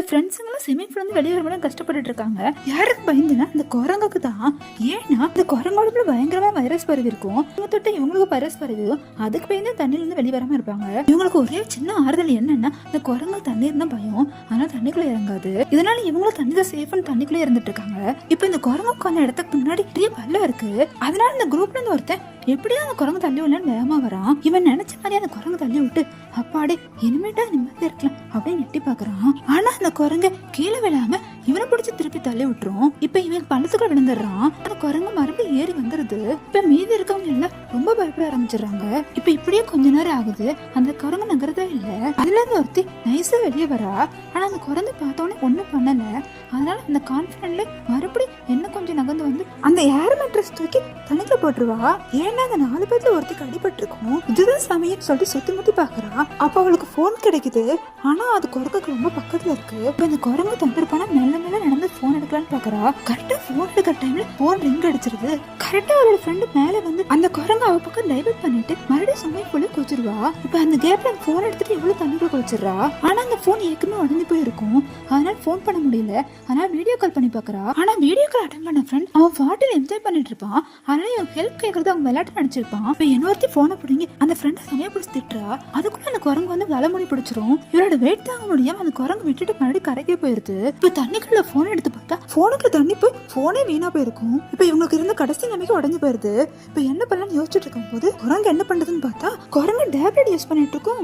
ஃப்ரெண்ட்ஸுங்களும் swimming pool வந்து வெளியே வரும்போது கஷ்டப்பட்டுட்டு இருக்காங்க. யாருக்கு பயந்துன்னா அந்த குரங்குக்கு தான். ஏன்னா இந்த குரங்கோட பயங்கரமா வைரஸ் பரவி இருக்கும். இவங்க தொட்டு இவங்களுக்கு வைரஸ் பரவிடும். அதுக்கு பயந்து தண்ணியில இருந்து வெளியே வராம இருப்பாங்க. இவங்களுக்கு ஒரே சின்ன ஆறுதல் என்னன்னா இந்த குரங்கு தண்ணீர் தான் பயம், ஆனா தண்ணிக்குள்ள இறங்காது. இதனால இவங்களும் தண்ணி தான் சேஃப்னு தண்ணிக்குள்ள இருந்துட்டு இருக்காங்க. இப்ப இந்த குரங்குக்கு அந்த இடத்துக்கு முன்னாடி பெரிய பள்ளம் இருக்கு. அதனால இந்த குரூப்ல இருந்து ஒருத்தன் எப்படியும் அந்த குரங்கு தள்ளி விடலன்னு வேகமா வரான். இவன் நினைச்ச மாதிரி அந்த குரங்கு தள்ளி விட்டு அப்பாடே இனிமேட்டா நிம்மதி இருக்கலாம் அப்படின்னு எட்டி பாக்குறான். ஆனா அந்த குரங்க கீழே விழாம இவனை பிடிச்சி திருப்பி தள்ளி விட்டுரும். இப்ப இவன் பள்ளத்துக்குள்ள விழுந்துடுறான். அந்த குரங்கு மறுபடியும் ஏறி வந்துருது. இப்ப மீதி இருக்கவங்க எல்லாம் ரொம்ப பயப்பட ஆரம்பிச்சிடுறாங்க. இப்ப இப்படியே கொஞ்ச நேரம் ஆகுது. அந்த குரங்கு நகரதே இல்ல. அதுல இருந்து ஒருத்தி நைஸா வெளியே வரா. ஆனா அந்த குரங்கு பார்த்தோன்னே ஒண்ணும் பண்ணல. அதனால அந்த கான்பிடன்ட்ல மறுபடியும் என்ன கொஞ்சம் நகர்ந்து வந்து அந்த ஏர் மேட்ரஸ் தூக்கி தண்ணிக்குள்ள போட்டுருவா. ஏன்னா அந்த 4 பேர்ல ஒருத்திக்கு அடிபட்டு இருக்கும். இதுதான் சமயம் சொல்லிட்டு சுத்தி முத்தி பாக்குறா. அப்ப அவளுக்கு போன் கிடைக்குது. ஆனா அது குரங்குக்கு ரொம்ப பக்கத்துல இருக்கு. இப்ப இந்த குரங்கு தந்திருப்பானா மெல்ல மெல்ல நடந்து போன் எடுக்கலான்னு பாக்குறா. கரெக்டா போன் எடுக்கிற டைம்ல போன் ரிங் அடிச்சிருது. கரெக்டா அவளோட ஃப்ரெண்டு மேல வந்து அந்த குரங்கு அவ பக்கம் டைவர்ட் பண்ணிட்டு மறுபடியும் ஸ்விமிங் பூல்ல குதிச்சிருவா. இப்ப அந்த கேப்ல போன் எடுத்துட்டு எவ்வளவு தண்ணிக்குள்ள குதிச்சிடுறா. ஆனா அந்த போன் ஏற்கனவே உடஞ்சு போயிருக்கும். அதனால போன் பண்ண முடியல. அதனால வீடியோ கால் பண்ணி பாக்குறா. ஆனா வீடியோ கால் அட்டெண்ட் பண்ண ஃப்ரெண்ட் அவன் பாட்டில் என்ஜாய் பண்ணிட்டு இருப்பான். அதனால இவன் ஹெல்ப் கேட்கறது அவங்க விளையாட்டு நினைச்சிருப்பான். இப்ப இன்னொருத்தி போனை பிடிங்கி அந்த ஃப்ரெண்டை சமயம் பிடிச்சி திட்டுறா. அதுக்குள்ள அந்த குரங்கு வந்து வலமுடி பிடிச்சிரும். இவரோட வெயிட் தாங்க முடியாம அந்த குரங்கு விட்டுட்டு மறுபடியும் கரைக்கே போயிருது. இப்ப தண்ணிக்குள்ள போன் எடுத்து பார்த்தா போனுக்கு தண்ணி போய் போனே வீணா போயிருக்கும். இப்ப இவங்களுக்கு இருந்த கடைசி நம்பிக்கை உடஞ்சு போயிருது. இப்ப என்ன பண்ணலாம்னு யோசிச்சுட்டு இருக்கும் போது குரங்கு என்ன பண்றதுன்னு பார்த்தா குரங்கு டேப்லெட் யூஸ் பண்ணிட்டு இருக்கும்.